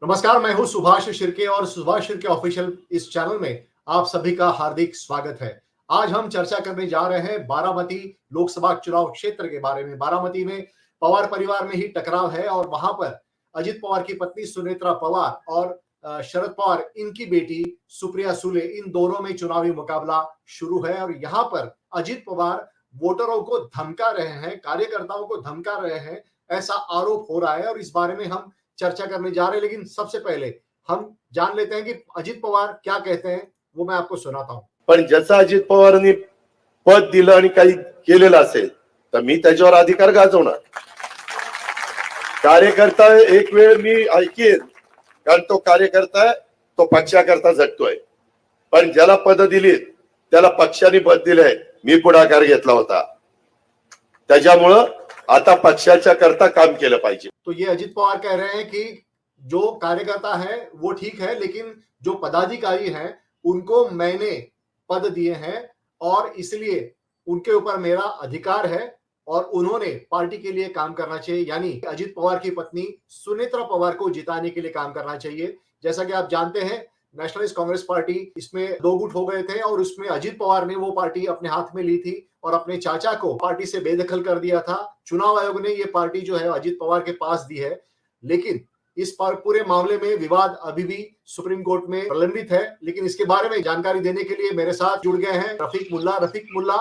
नमस्कार, मैं हूं सुभाष शिर्के और सुभाष शिर्के ऑफिशियल इस चैनल में आप सभी का हार्दिक स्वागत है। आज हम चर्चा करने जा रहे हैं बारामती लोकसभा चुनाव क्षेत्र के बारे में। बारामती में पवार परिवार में ही टकराव है और वहां पर अजित पवार की पत्नी सुनेत्रा पवार और शरद पवार इनकी बेटी सुप्रिया सुले इन दोनों में चुनावी मुकाबला शुरू है और यहाँ पर अजित पवार वोटरों को धमका रहे हैं, कार्यकर्ताओं को धमका रहे हैं, ऐसा आरोप हो रहा है और इस बारे में हम चर्चा करने जा रहे हैं। लेकिन सबसे पहले हम जान लेते हैं कि अजित पवार क्या कहते हैं, वो मैं आपको सुनाता हूं। पण ज्याचा अजित पवारांनी पद दिलं आणि काही केलेलं असेल तर मी त्याच्यावर अधिकार गाजवणार. कार्यकर्ता एक वेळ मी ऐकेन, कारण तो कार्यकर्ता आहे, तो पक्षाकरता झटतोय. पण ज्याला पद दिली त्याला पक्षाने पद दिलंय, मी पुढाकार घेतला होता. त्याच्यामुळं आता पक्षाच्या करता काम केलं पाहिजे. तो ये अजित पवार कह रहे हैं कि जो कार्यकर्ता है वो ठीक है, लेकिन जो पदाधिकारी हैं उनको मैंने पद दिए हैं और इसलिए उनके ऊपर मेरा अधिकार है और उन्होंने पार्टी के लिए काम करना चाहिए। यानी अजित पवार की पत्नी सुनेत्रा पवार को जिताने के लिए काम करना चाहिए। जैसा कि आप जानते हैं, नेशनलिस्ट कांग्रेस पार्टी इसमें दो गुट हो गए थे और उसमें अजित पवार ने वो पार्टी अपने हाथ में ली थी और अपने चाचा को पार्टी से बेदखल कर दिया था। चुनाव आयोग ने ये पार्टी जो है अजित पवार के पास दी है, लेकिन इस पूरे मामले में विवाद अभी भी सुप्रीम कोर्ट में प्रलंबित है। लेकिन इसके बारे में जानकारी देने के लिए मेरे साथ जुड़ गए हैं रफीक मुल्ला। रफीक मुल्ला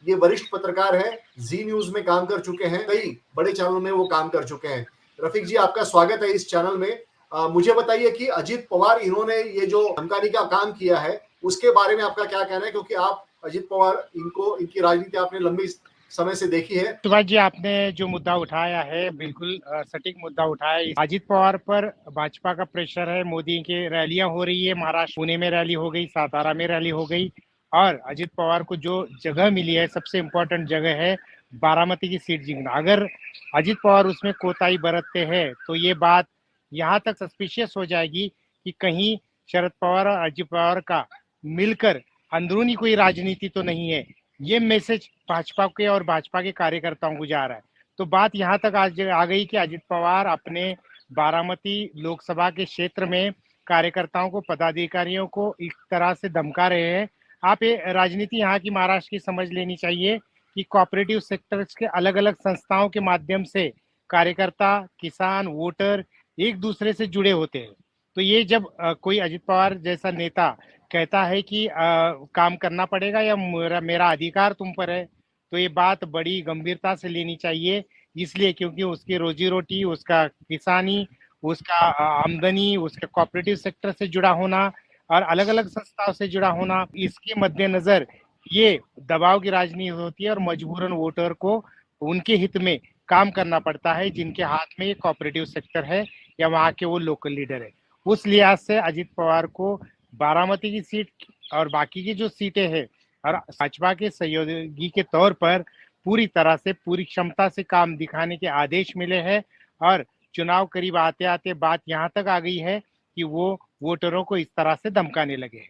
ये वरिष्ठ पत्रकार है, जी न्यूज में काम कर चुके हैं, कई बड़े चैनलों में वो काम कर चुके हैं। रफीक जी, आपका स्वागत है इस चैनल में। मुझे बताइए कि अजित पवार इन्होंने ये जो धमकाने का काम किया है उसके बारे में आपका क्या कहना है, क्योंकि आप अजित पवार इनकी राजनीति आपने लंबी समय से देखी है। सुभाष जी, आपने जो मुद्दा उठाया है बिल्कुल सटीक मुद्दा उठाया है। अजित पवार पर भाजपा का प्रेशर है, मोदी की रैलियां हो रही है, महाराष्ट्र पुणे में रैली हो गई, सातारा में रैली हो गई और अजित पवार को जो जगह मिली है, सबसे इम्पोर्टेंट जगह है बारामती की सीट जीतना। अगर अजित पवार उसमें कोताही बरतते हैं तो ये बात यहाँ तक सस्पिशियस हो जाएगी कि कहीं शरद पवार और अजित पवार का मिलकर अंदरूनी कोई राजनीति तो नहीं है। ये मैसेज भाजपा के और भाजपा के कार्यकर्ताओं को जा रहा है। तो बात यहाँ तक आज आ गई कि अजित पवार अपने बारामती लोकसभा के क्षेत्र में कार्यकर्ताओं को, पदाधिकारियों को एक तरह से धमका रहे हैं। आप ये राजनीति यहाँ की महाराष्ट्र की समझ लेनी चाहिए कि कोऑपरेटिव सेक्टर्स के अलग अलग संस्थाओं के माध्यम से कार्यकर्ता, किसान, वोटर एक दूसरे से जुड़े होते हैं। तो ये जब कोई अजित पवार जैसा नेता कहता है कि काम करना पड़ेगा या मेरा अधिकार तुम पर है, तो ये बात बड़ी गंभीरता से लेनी चाहिए। इसलिए क्योंकि उसकी रोजी रोटी, उसका किसानी, उसका आमदनी, उसका कोऑपरेटिव सेक्टर से जुड़ा होना और अलग अलग संस्थाओं से जुड़ा होना, इसके मद्देनजर ये दबाव की राजनीति होती है और मजबूरन वोटर को उनके हित में काम करना पड़ता है जिनके हाथ में ये कोऑपरेटिव सेक्टर है या वहाँ के वो लोकल लीडर है। उस लिहाज से अजित पवार को बारामती की सीट और बाकी की जो सीटें हैं और भाजपा के सहयोगी के तौर पर पूरी तरह से, पूरी क्षमता से काम दिखाने के आदेश मिले हैं और चुनाव करीब आते आते बात यहाँ तक आ गई है कि वो वोटरों को इस तरह से धमकाने लगे।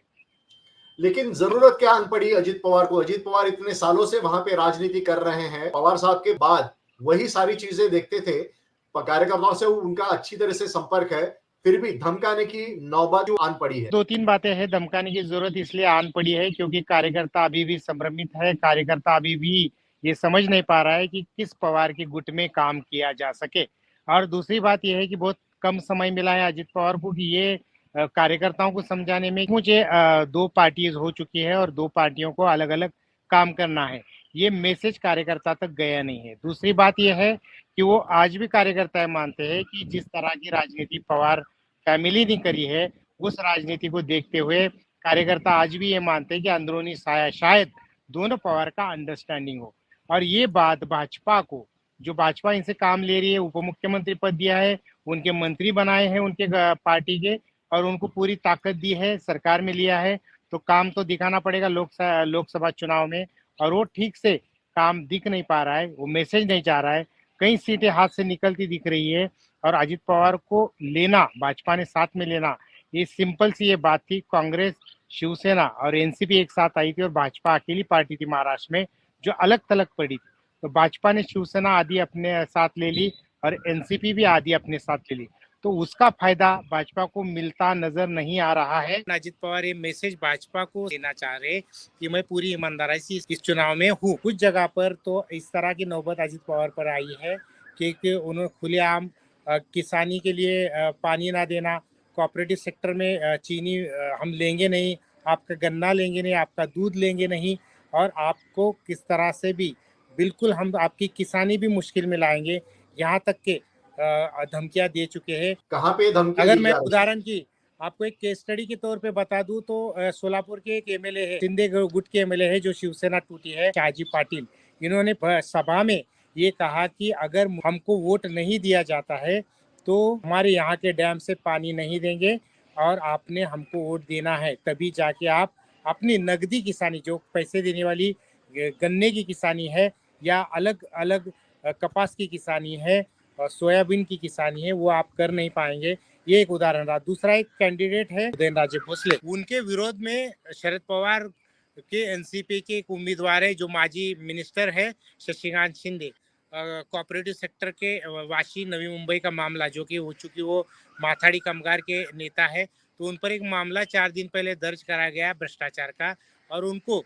लेकिन जरूरत क्या आन पड़ी अजित पवार को? अजित पवार इतने सालों से वहां पे राजनीति कर रहे हैं, पवार साहब के बाद वही सारी चीजें देखते थे, कार्यकर्ताओं से उनका अच्छी तरह से संपर्क है, फिर भी धमकाने की नौबत क्यों आन पड़ी है? दो तीन बातें हैं। धमकाने की जरूरत इसलिए आन पड़ी है क्योंकि कार्यकर्ता अभी भी संभ्रमित है। कार्यकर्ता अभी भी ये समझ नहीं पा रहा है कि किस पवार के गुट में काम किया जा सके। और दूसरी बात यह है कि बहुत कम समय मिला है अजित पवार को कि ये कार्यकर्ताओं को समझाने में। मुझे दो पार्टीज हो चुकी है और दो पार्टियों को अलग अलग काम करना है, ये मैसेज कार्यकर्ता तक गया नहीं है। दूसरी बात यह है कि वो आज भी कार्यकर्ता मानते हैं कि जिस तरह की राजनीति पवार फैमिली ने करी है, उस राजनीति को देखते हुए कार्यकर्ता आज भी ये मानते हैं कि अंदरूनी शायद दोनों पवार का अंडरस्टैंडिंग हो। और ये बात भाजपा को, जो भाजपा इनसे काम ले रही है, उप मुख्यमंत्री पद दिया है, उनके मंत्री बनाए हैं उनके पार्टी के और उनको पूरी ताकत दी है, सरकार में लिया है, तो काम तो दिखाना पड़ेगा लोकसभा चुनाव में। और वो ठीक से काम दिख नहीं पा रहा है, वो मैसेज नहीं जा रहा है, कई सीटें हाथ से निकलती दिख रही है। और अजित पवार को लेना, भाजपा ने साथ में लेना, ये सिंपल सी ये बात थी। कांग्रेस, शिवसेना और एनसीपी एक साथ आई थी और भाजपा अकेली पार्टी थी महाराष्ट्र में जो अलग थलग पड़ी थी। तो भाजपा ने शिवसेना आदि अपने साथ ले ली और एनसीपी भी आदि अपने साथ ले ली। तो उसका फायदा भाजपा को मिलता नजर नहीं आ रहा है। अजित पवार ये मैसेज भाजपा को देना चाह रहे कि मैं पूरी ईमानदारी से इस चुनाव में हूँ। कुछ जगह पर तो इस तरह की नौबत अजित पवार पर आई है कि उन्होंने खुलेआम किसानी के लिए पानी ना देना, कोऑपरेटिव सेक्टर में चीनी हम लेंगे नहीं, आपका गन्ना लेंगे नहीं, आपका दूध लेंगे नहीं, और आपको किस तरह से भी बिल्कुल हम आपकी किसानी भी मुश्किल में लाएंगे, यहाँ तक के धमकियां दे चुके हैं। कहाँ पे धमकी अगर दी मैं जा रही है? उदाहरण की आपको एक केस स्टडी के तौर पे बता दूं तो सोलापुर के एक एमएलए है, शिंदे गुट के एमएलए है जो शिवसेना टूटी है, शाहजी पाटिल। इन्होंने सभा में ये कहा कि अगर हमको वोट नहीं दिया जाता है तो हमारे यहाँ के डैम से पानी नहीं देंगे और आपने हमको वोट देना है, तभी जाके आप अपनी नगदी किसानी जो पैसे देने वाली गन्ने की किसानी है या अलग अलग कपास की किसानी है और सोयाबीन की किसानी है, वो आप कर नहीं पाएंगे। ये एक उदाहरण रहा। दूसरा एक कैंडिडेट है उदयनराजे भोसले, उनके विरोध में शरद पवार के एनसीपी के एक उम्मीदवार है जो माजी मिनिस्टर है शशिकांत शिंदे, कोऑपरेटिव सेक्टर के वाशी नवी मुंबई का मामला जो कि हो चुकी, वो माथाड़ी कामगार के नेता है, तो उन पर एक मामला 4 दिन पहले दर्ज कराया गया भ्रष्टाचार का, और उनको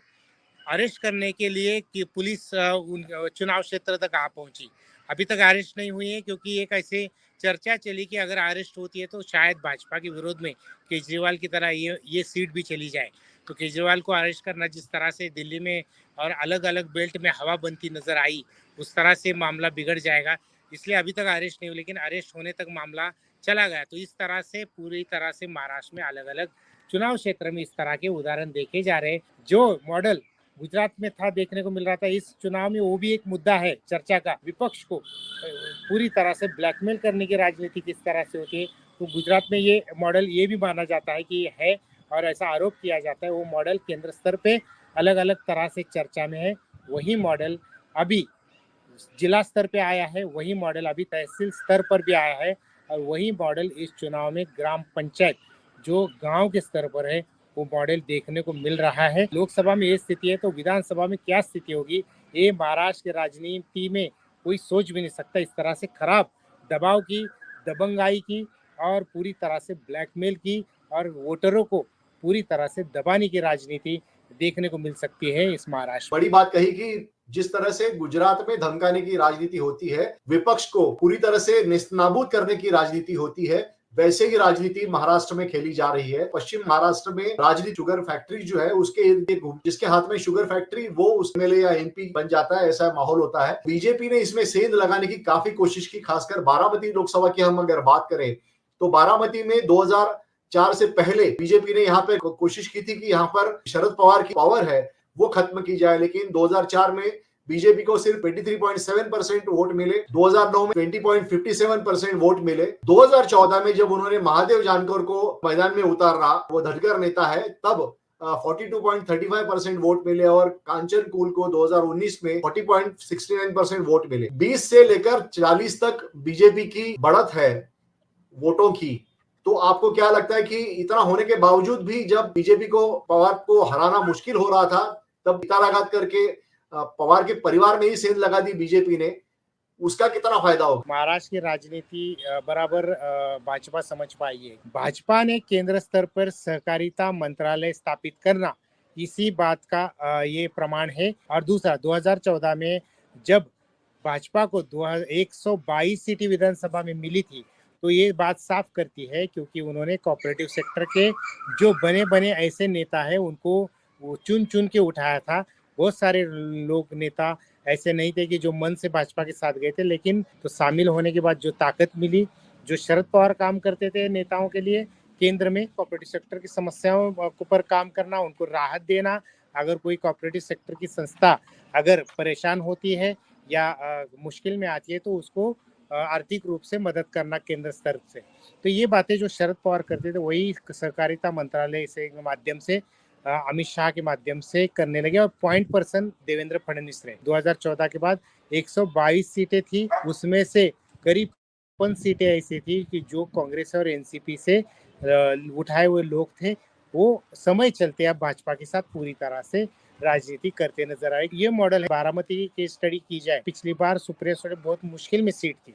अरेस्ट करने के लिए कि पुलिस चुनाव क्षेत्र तक आ पहुंची। अभी तक अरेस्ट नहीं हुई है क्योंकि एक ऐसे चर्चा चली कि अगर अरेस्ट होती है तो शायद भाजपा के विरोध में केजरीवाल की तरह ये सीट भी चली जाए। तो केजरीवाल को अरेस्ट करना जिस तरह से दिल्ली में और अलग अलग बेल्ट में हवा बनती नजर आई, उस तरह से मामला बिगड़ जाएगा, इसलिए अभी तक अरेस्ट नहीं हुई, लेकिन अरेस्ट होने तक मामला चला गया। तो इस तरह से पूरी तरह से महाराष्ट्र में अलग अलग चुनाव क्षेत्र में इस तरह के उदाहरण देखे जा रहे हैं। जो मॉडल गुजरात में था देखने को मिल रहा था, इस चुनाव में वो भी एक मुद्दा है चर्चा का। विपक्ष को पूरी तरह से ब्लैकमेल करने की राजनीति किस तरह से होती है, तो गुजरात में ये मॉडल ये भी माना जाता है कि है, और ऐसा आरोप किया जाता है वो मॉडल केंद्र स्तर पे अलग अलग तरह से चर्चा में है। वही मॉडल अभी जिला स्तर पे आया है, वही मॉडल अभी तहसील स्तर पर भी आया है, और वही मॉडल इस चुनाव में ग्राम पंचायत जो गांव के स्तर पर है वो मॉडल देखने को मिल रहा है। लोकसभा में ये स्थिति है तो विधानसभा में क्या स्थिति होगी, ये महाराष्ट्र की राजनीति में कोई सोच भी नहीं सकता। इस तरह से खराब दबाव की, दबंगाई की और पूरी तरह से ब्लैकमेल की और वोटरों को पूरी तरह से दबाने की राजनीति देखने को मिल सकती है इस महाराष्ट्र। बड़ी बात कही कि जिस तरह से गुजरात में धमकाने की राजनीति होती है, विपक्ष को पूरी तरह से नेस्तनाबूद करने की राजनीति होती है, वैसे ही राजनीति महाराष्ट्र में खेली जा रही है। पश्चिम महाराष्ट्र में राजनीति शुगर फैक्ट्री जो है उसके इर्द गिर्द, जिसके हाथ में शुगर फैक्ट्री वो उस एमएलए या एमपी बन जाता है, ऐसा माहौल होता है। बीजेपी ने इसमें सेंध लगाने की काफी कोशिश की, खासकर बारामती लोकसभा की हम अगर बात करें तो बारामती में 2004 से पहले बीजेपी ने यहाँ पे कोशिश की थी कि यहाँ पर शरद पवार की पावर है वो खत्म की जाए, लेकिन 2004 में बीजेपी को सिर्फ 23.7% वोट मिले, 2009 में 20.57% वोट मिले, 2014 में जब उन्होंने महादेव जानकर को मैदान में उतारा, वो धटकर नेता है, तब 42.35% वोट मिले, और कांचन कुल को 2019 में 40.69% वोट मिले। 20 से लेकर 40 तक बीजेपी की बढ़त है वोटों की। तो आपको क्या लगता है कि इतना होने के बावजूद भी जब बीजेपी को पवार को हराना मुश्किल हो रहा था, तब पिताराघात करके पवार के परिवार में ही सेंध लगा दी बीजेपी ने, उसका कितना फायदा होगा? महाराष्ट्र की राजनीति बराबर भाजपा समझ पाई है। भाजपा ने केंद्र स्तर पर सहकारिता मंत्रालय स्थापित करना इसी बात का ये प्रमाण है। और दूसरा 2014 में जब भाजपा को 122 सीटें विधानसभा में मिली थी, तो ये बात साफ करती है क्योंकि उन्होंने कोऑपरेटिव सेक्टर के जो बने बने ऐसे नेता हैं उनको वो चुन चुन के उठाया था। बहुत सारे लोग नेता ऐसे नहीं थे कि जो मन से भाजपा के साथ गए थे, लेकिन तो शामिल होने के बाद जो ताकत मिली, जो शरद पवार काम करते थे नेताओं के लिए केंद्र में कोऑपरेटिव सेक्टर की समस्याओं पर काम करना, उनको राहत देना, अगर कोई कोऑपरेटिव सेक्टर की संस्था अगर परेशान होती है या मुश्किल में आती है तो उसको आर्थिक रूप से मदद करना केंद्र स्तर से। तो ये बातें जो शरद पवार करते थे वही सहकारिता मंत्रालय से माध्यम से अमित शाह के माध्यम से करने लगे, और पॉइंट पर्सन देवेंद्र फडणवीस रहे। 2014 के बाद 122 सीटें थी, उसमें से करीब 55 सीटें ऐसी थी कि जो कांग्रेस और एनसीपी से उठाए हुए लोग थे, वो समय चलते अब भाजपा के साथ पूरी तरह से राजनीति करते नजर आए। ये मॉडल है। बारामती की स्टडी की जाए, पिछली बार सुप्रिया सुले बहुत मुश्किल में सीट थी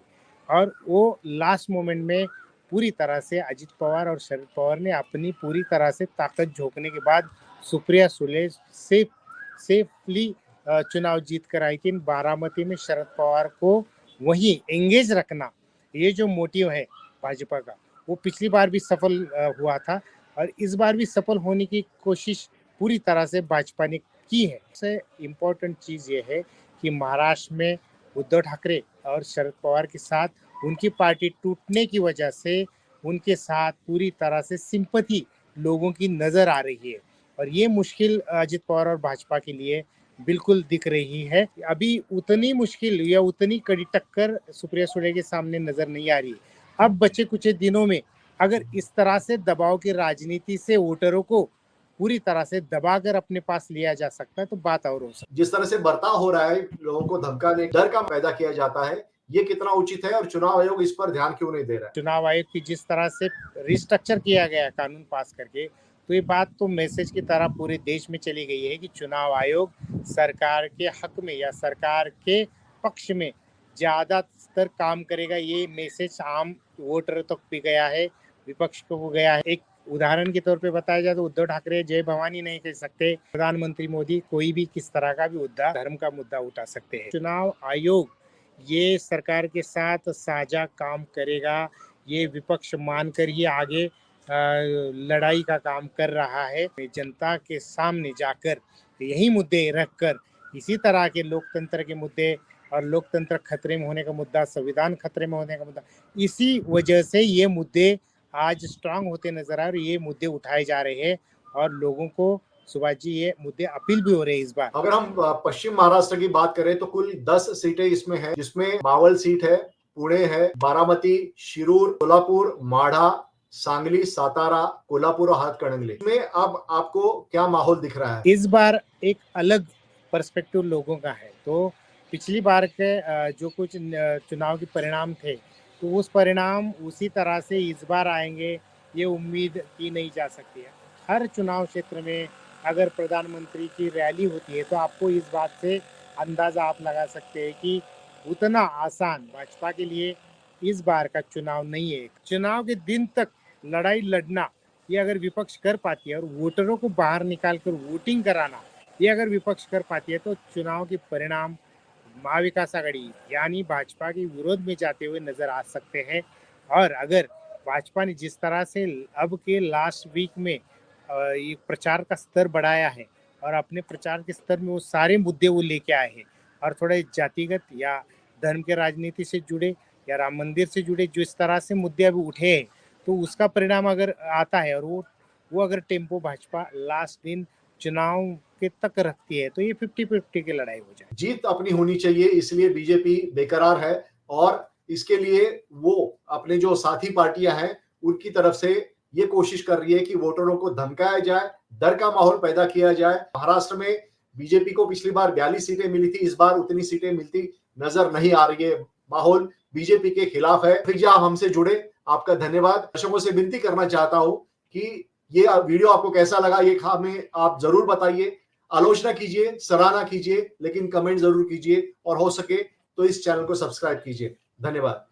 और वो लास्ट मोमेंट में पूरी तरह से अजित पवार और शरद पवार ने अपनी पूरी तरह से ताकत झोंकने के बाद सुप्रिया सुले सेफली चुनाव जीत कर आई थी। बारामती में शरद पवार को वहीं एंगेज रखना, ये जो मोटिव है भाजपा का, वो पिछली बार भी सफल हुआ था और इस बार भी सफल होने की कोशिश पूरी तरह से भाजपा ने की है। सबसे इम्पोर्टेंट चीज ये है कि महाराष्ट्र में उद्धव ठाकरे और शरद पवार के साथ उनकी पार्टी टूटने की वजह से उनके साथ पूरी तरह से सिंपैथी लोगों की नजर आ रही है और ये मुश्किल अजित पवार और भाजपा के लिए बिल्कुल दिख रही है। अभी उतनी मुश्किल या उतनी कड़ी टक्कर सुप्रिया सुले के सामने नजर नहीं आ रही। अब बचे कुछ दिनों में अगर इस तरह से दबाव की राजनीति से वोटरों को पूरी तरह से दबाकर अपने पास लिया जा सकता है तो बात और हो सकती है। जिस तरह से बर्ताव हो रहा है, लोगों को धमकाने, डर का पैदा किया जाता है, ये कितना उचित है और चुनाव आयोग इस पर ध्यान क्यों नहीं दे रहा है? चुनाव आयोग की जिस तरह से रिस्ट्रक्चर किया गया कानून पास करके, तो ये बात तो मैसेज की तरह पूरे देश में चली गई है कि चुनाव आयोग सरकार के हक में या सरकार के पक्ष में ज्यादातर काम करेगा। ये मैसेज आम वोटर तक भी गया है, विपक्ष को गया है। एक उदाहरण के तौर पे बताया जाए तो उद्धव ठाकरे जय भवानी नहीं कह सकते, प्रधानमंत्री मोदी कोई भी किस तरह का भी मुद्दा, धर्म का मुद्दा उठा सकते हैं। चुनाव आयोग ये सरकार के साथ साझा काम करेगा, ये विपक्ष मानकर ही आगे लड़ाई का काम कर रहा है। जनता के सामने जाकर यही मुद्दे रखकर इसी तरह के लोकतंत्र के मुद्दे और लोकतंत्र खतरे में होने का मुद्दा, संविधान खतरे में होने का मुद्दा, इसी वजह से ये मुद्दे आज स्ट्रांग होते नजर आ रहे, ये मुद्दे उठाए जा रहे हैं और लोगों को सुभाष जी ये मुद्दे अपील भी हो रहे हैं इस बार। अगर हम पश्चिम महाराष्ट्र की बात करें तो कुल 10 सीटें इसमें हैं, जिसमें मावल सीट है, पुणे है, बारामती, शिरूर, कोल्हापुर, माढा, सांगली, सातारा, कोल्हापुर और हाथकणंगले में अब आपको क्या माहौल दिख रहा है? इस बार एक अलग पर्सपेक्टिव लोगों का है। तो पिछली बार के जो कुछ चुनाव के परिणाम थे तो उस परिणाम उसी तरह से इस बार आएंगे ये उम्मीद की नहीं जा सकती है। हर चुनाव क्षेत्र में अगर प्रधानमंत्री की रैली होती है तो आपको इस बात से अंदाजा आप लगा सकते हैं कि उतना आसान भाजपा के लिए इस बार का चुनाव नहीं है। चुनाव के दिन तक लड़ाई लड़ना ये अगर विपक्ष कर पाती है और वोटरों को बाहर निकाल कर वोटिंग कराना ये अगर विपक्ष कर पाती है तो चुनाव के परिणाम महाविकास आघाड़ी यानी भाजपा के विरोध में जाते हुए नजर आ सकते हैं। और अगर भाजपा ने जिस तरह से अब के लास्ट वीक में ये प्रचार का स्तर बढ़ाया है और अपने प्रचार के स्तर में वो सारे मुद्दे वो लेके आए हैं और थोड़े जातिगत या धर्म के राजनीति से जुड़े या राम मंदिर से जुड़े जो इस तरह से मुद्दे अभी उठे हैं तो उसका परिणाम अगर आता है और वो अगर टेम्पो भाजपा लास्ट दिन चुनाव के तक रखती है तो ये 50-50 की लड़ाई हो जाए। जीत अपनी होनी चाहिए, इसलिए बीजेपी बेकरार है और इसके लिए वो अपने जो साथी पार्टियां हैं उनकी तरफ से ये कोशिश कर रही है कि वोटरों को धमकाया जाए, डर का माहौल पैदा किया जाए। महाराष्ट्र में बीजेपी को पिछली बार 42 सीटें मिली थी, इस बार उतनी सीटें मिलती नजर नहीं आ रही है। माहौल बीजेपी के खिलाफ है। फिर आप हमसे जुड़े, आपका धन्यवाद। दर्शकों से विनती करना चाहता हूं कि ये वीडियो आपको कैसा लगा ये हमें आप जरूर बताइए। आलोचना कीजिए, सराहना कीजिए, लेकिन कमेंट जरूर कीजिए और हो सके तो इस चैनल को सब्सक्राइब कीजिए। धन्यवाद।